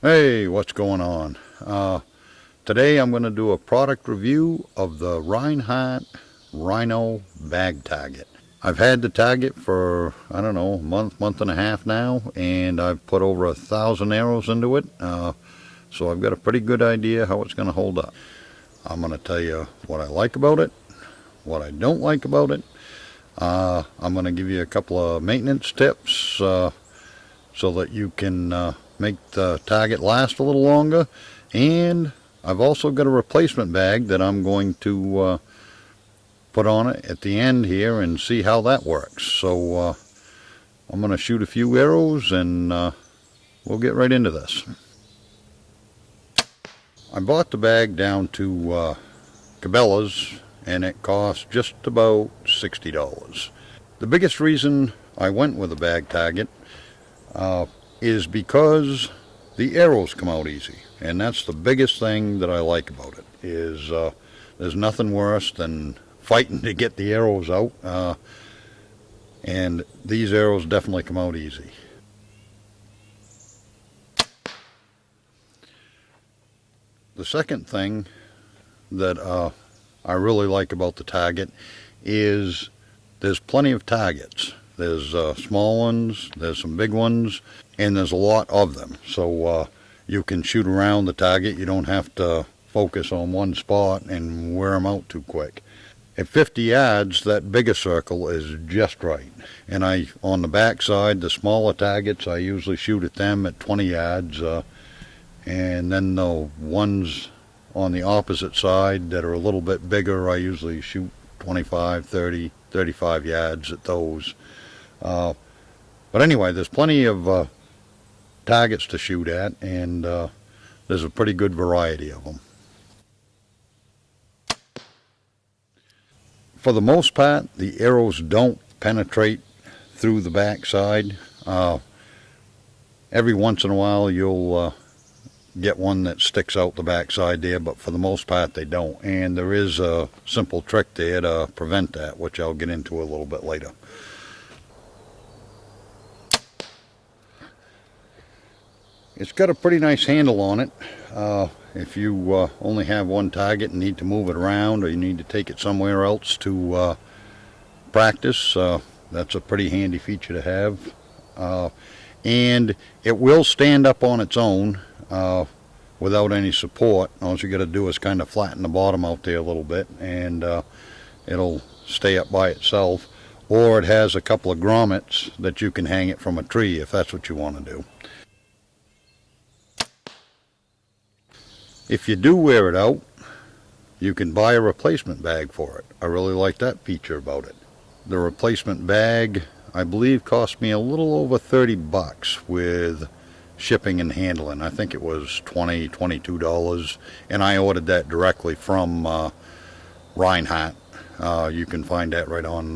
Hey, what's going on? Today I'm going to do a product review of the Rinehart Rhino bag target. I've had the target for, I don't know, a month and a half now, and I've put over 1,000 arrows into it, so I've got a pretty good idea how it's going to hold up. I'm going to tell you what I like about it, what I don't like about it. I'm going to give you a couple of maintenance tips so that you can make the target last a little longer, and I've also got a replacement bag that I'm going to put on it at the end here and see how that works. So I'm going to shoot a few arrows and we'll get right into this. I bought the bag down to Cabela's and it cost just about $60. The biggest reason I went with a bag target is because the arrows come out easy, and that's the biggest thing that I like about it. Is there's nothing worse than fighting to get the arrows out, and these arrows definitely come out easy. The second thing that I really like about the target is there's plenty of targets. There's small ones, there's some big ones, and there's a lot of them. So you can shoot around the target. You don't have to focus on one spot and wear them out too quick. At 50 yards, that bigger circle is just right. And on the back side, the smaller targets, I usually shoot at them at 20 yards. And then the ones on the opposite side that are a little bit bigger, I usually shoot 25, 30, 35 yards at those. But anyway, there's plenty of targets to shoot at, and there's a pretty good variety of them. For the most part, the arrows don't penetrate through the backside. Every once in a while you'll get one that sticks out the backside there, but for the most part they don't. And there is a simple trick there to prevent that, which I'll get into a little bit later. It's got a pretty nice handle on it. If you only have one target and need to move it around, or you need to take it somewhere else to practice, that's a pretty handy feature to have. And it will stand up on its own without any support. All you got to do is kind of flatten the bottom out there a little bit, and it'll stay up by itself. Or it has a couple of grommets that you can hang it from a tree if that's what you want to do. If you do wear it out, you can buy a replacement bag for it. I really like that feature about it. The replacement bag, I believe, cost me a little over $30 with shipping and handling. I think it was $20, $22, and I ordered that directly from Rinehart. You can find that right on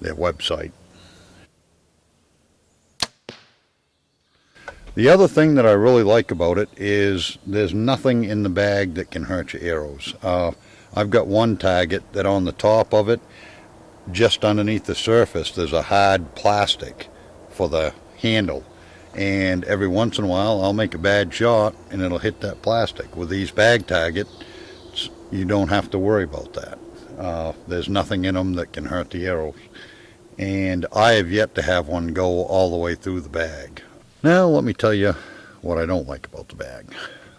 their website. The other thing that I really like about it is there's nothing in the bag that can hurt your arrows. I've got one target that on the top of it, just underneath the surface, there's a hard plastic for the handle. And every once in a while I'll make a bad shot and it'll hit that plastic. With these bag targets, you don't have to worry about that. There's nothing in them that can hurt the arrows. And I have yet to have one go all the way through the bag. Now let me tell you what I don't like about the bag.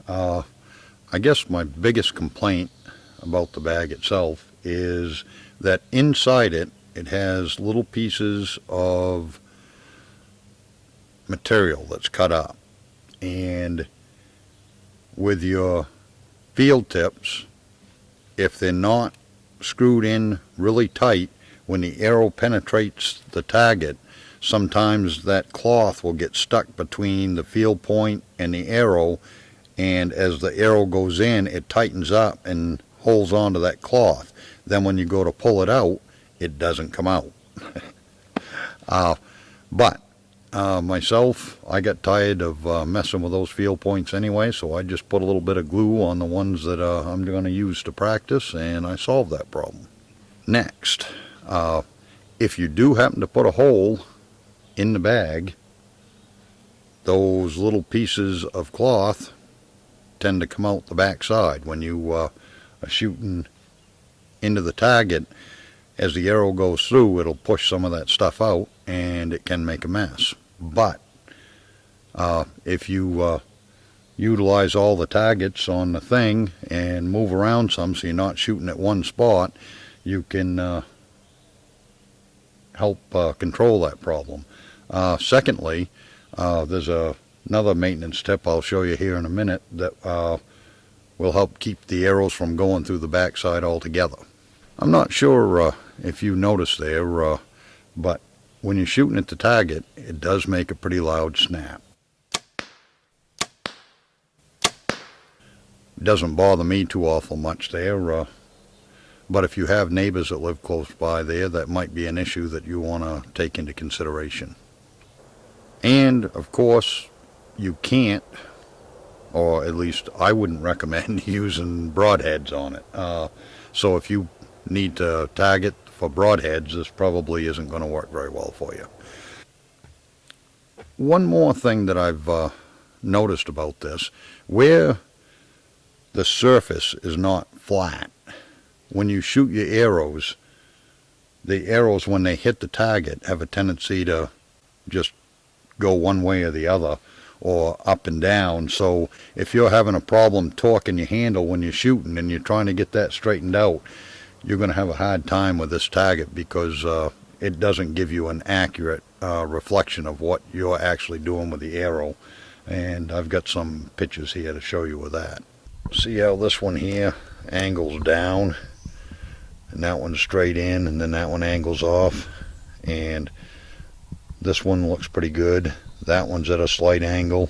I guess my biggest complaint about the bag itself is that inside it has little pieces of material that's cut up. And with your field tips, if they're not screwed in really tight, when the arrow penetrates the target, sometimes that cloth will get stuck between the field point and the arrow, and as the arrow goes in, it tightens up and holds onto that cloth. Then when you go to pull it out, it doesn't come out. But myself, I got tired of messing with those field points anyway, so I just put a little bit of glue on the ones that I'm going to use to practice, and I solved that problem. Next, if you do happen to put a hole in the bag, those little pieces of cloth tend to come out the back side when you are shooting into the target. As the arrow goes through, it'll push some of that stuff out and it can make a mess. But if you utilize all the targets on the thing and move around some so you're not shooting at one spot, you can help control that problem. Secondly, there's another maintenance tip I'll show you here in a minute that will help keep the arrows from going through the backside altogether. I'm not sure if you noticed there, but when you're shooting at the target, it does make a pretty loud snap. It doesn't bother me too awful much there, but if you have neighbors that live close by there, that might be an issue that you want to take into consideration. And, of course, you can't, or at least I wouldn't recommend using broadheads on it. So if you need to target for broadheads, this probably isn't going to work very well for you. One more thing that I've noticed about this, where the surface is not flat, when you shoot your arrows, the arrows when they hit the target have a tendency to just go one way or the other, or up and down. So if you're having a problem torquing your handle when you're shooting and you're trying to get that straightened out, you're going to have a hard time with this target because it doesn't give you an accurate reflection of what you're actually doing with the arrow. And I've got some pictures here to show you of that. See how this one here angles down, and that one's straight in, and then that one angles off, and this one looks pretty good. That one's at a slight angle,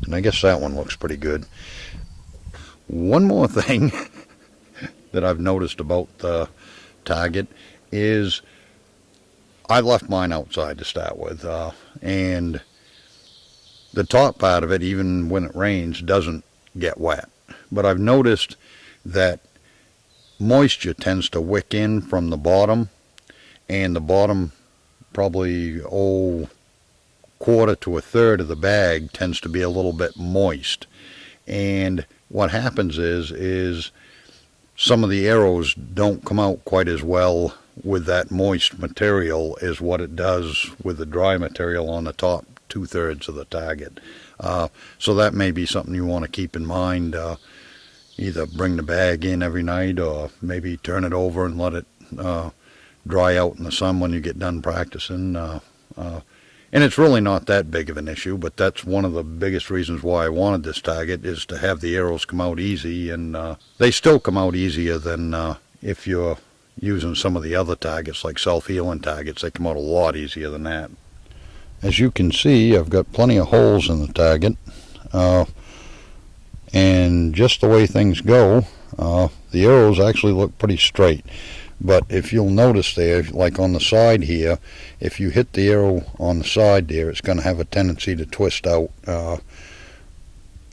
and I guess that one looks pretty good. One more thing that I've noticed about the target is I left mine outside to start with, and the top part of it, even when it rains, doesn't get wet. But I've noticed that moisture tends to wick in from the bottom, and the bottom probably quarter to a third of the bag tends to be a little bit moist. And what happens is some of the arrows don't come out quite as well with that moist material as what it does with the dry material on the top 2/3 of the target. So that may be something you want to keep in mind. Either bring the bag in every night, or maybe turn it over and let it dry out in the sun when you get done practicing. And it's really not that big of an issue, but that's one of the biggest reasons why I wanted this target, is to have the arrows come out easy, and they still come out easier than if you're using some of the other targets like self-healing targets. They come out a lot easier than that. As you can see, I've got plenty of holes in the target, and just the way things go, the arrows actually look pretty straight. But if you'll notice there, like on the side here, if you hit the arrow on the side there, it's going to have a tendency to twist out,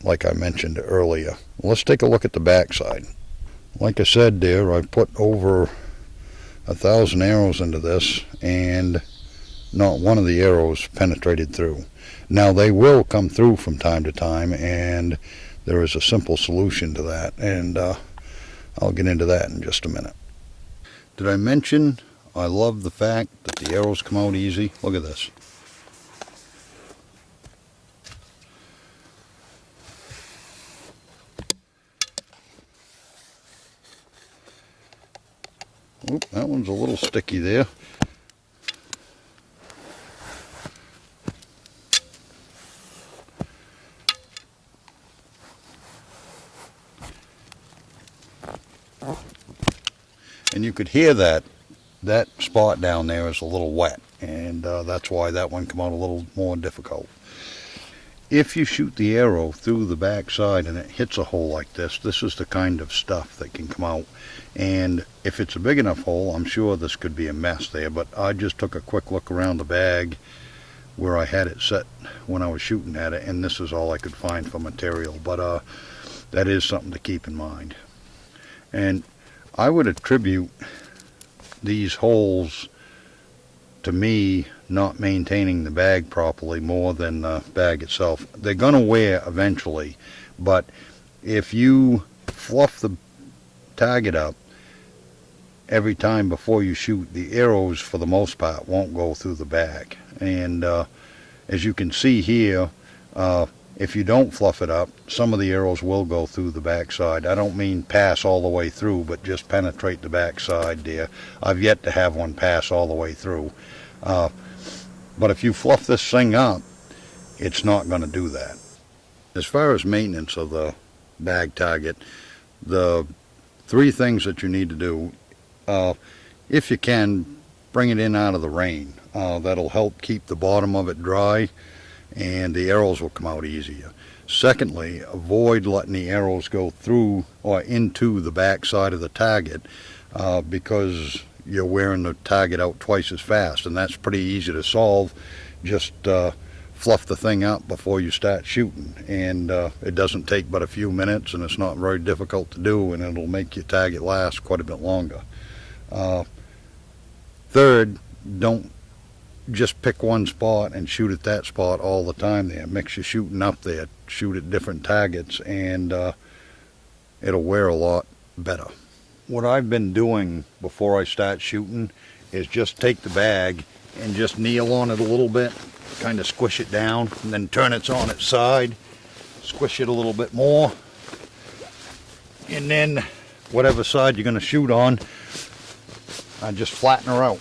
like I mentioned earlier. Let's take a look at the back side. Like I said there, I put over 1,000 arrows into this, and not one of the arrows penetrated through. Now they will come through from time to time, and there is a simple solution to that, and I'll get into that in just a minute. Did I mention I love the fact that the arrows come out easy? Look at this. Oop, that one's a little sticky there. And you could hear that spot down there is a little wet, and that's why that one come out a little more difficult. If you shoot the arrow through the back side and it hits a hole like this is the kind of stuff that can come out. And if it's a big enough hole, I'm sure this could be a mess there, but I just took a quick look around the bag where I had it set when I was shooting at it, and this is all I could find for material. But that is something to keep in mind. And I would attribute these holes to me, not maintaining the bag properly more than the bag itself. They're going to wear eventually, but if you fluff the target up every time before you shoot, the arrows for the most part won't go through the bag. And as you can see here, if you don't fluff it up, some of the arrows will go through the backside. I don't mean pass all the way through, but just penetrate the backside there. I've yet to have one pass all the way through. But if you fluff this thing up, it's not going to do that. As far as maintenance of the bag target, the three things that you need to do, if you can, bring it in out of the rain. That'll help keep the bottom of it dry, and the arrows will come out easier. Secondly, avoid letting the arrows go through or into the back side of the target, because you're wearing the target out twice as fast, and that's pretty easy to solve. Just fluff the thing up before you start shooting, and it doesn't take but a few minutes, and it's not very difficult to do, and it'll make your target last quite a bit longer. Third, don't just pick one spot and shoot at that spot all the time there. Mix your shooting up there, shoot at different targets, and it'll wear a lot better. What I've been doing before I start shooting is just take the bag and just kneel on it a little bit, kind of squish it down, and then turn it on its side, squish it a little bit more, and then whatever side you're going to shoot on, I just flatten her out.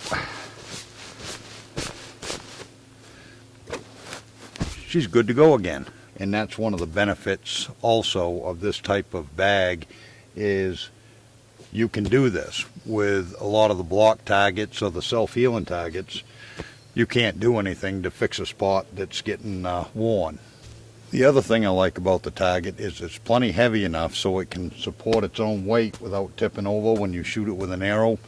She's good to go again. And that's one of the benefits also of this type of bag, is you can do this with a lot of the block targets or the self-healing targets. You can't do anything to fix a spot that's getting worn. The other thing I like about the target is it's plenty heavy enough so it can support its own weight without tipping over when you shoot it with an arrow.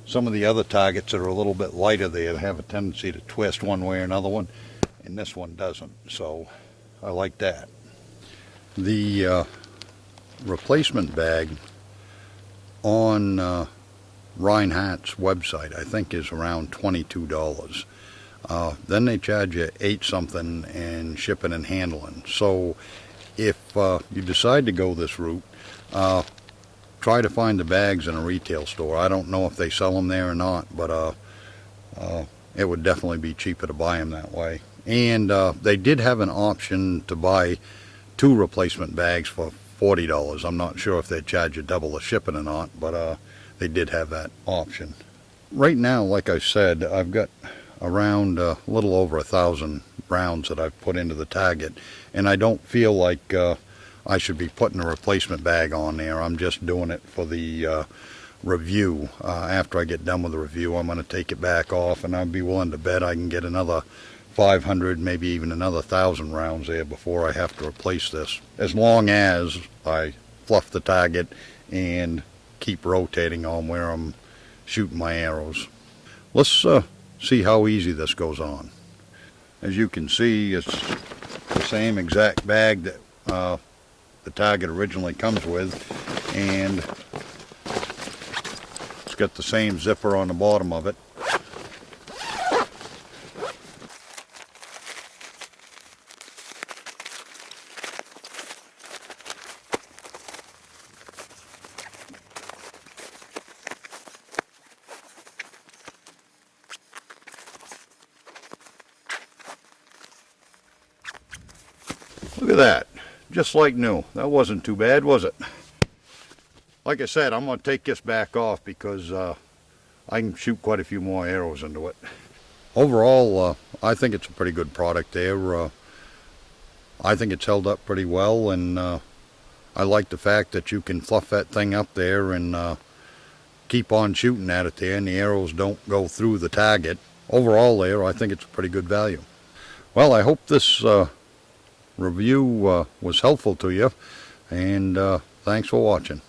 Some of the other targets that are a little bit lighter, they have a tendency to twist one way or another one, and this one doesn't, so I like that. The replacement bag on Rinehart's website, I think, is around $22. Then they charge you $8 something in shipping and handling. So if you decide to go this route, try to find the bags in a retail store. I don't know if they sell them there or not, but it would definitely be cheaper to buy them that way. And they did have an option to buy 2 replacement bags for $40. I'm not sure if they charge you double the shipping or not, but they did have that option. Right now, like I said, I've got around a little over 1,000 rounds that I've put into the target, and I don't feel like I should be putting a replacement bag on there. I'm just doing it for the review. After I get done with the review, I'm going to take it back off, and I'd be willing to bet I can get another 500, maybe even another 1,000 rounds there before I have to replace this, as long as I fluff the target and keep rotating on where I'm shooting my arrows. Let's see how easy this goes on. As you can see, it's the same exact bag that the target originally comes with, and it's got the same zipper on the bottom of it. Look at that, just like new. That wasn't too bad, was it? Like I said, I'm going to take this back off because I can shoot quite a few more arrows into it. Overall, I think it's a pretty good product there. I think it's held up pretty well, and I like the fact that you can fluff that thing up there and keep on shooting at it there, and the arrows don't go through the target. Overall there, I think it's a pretty good value. Well, I hope this review was helpful to you, and thanks for watching.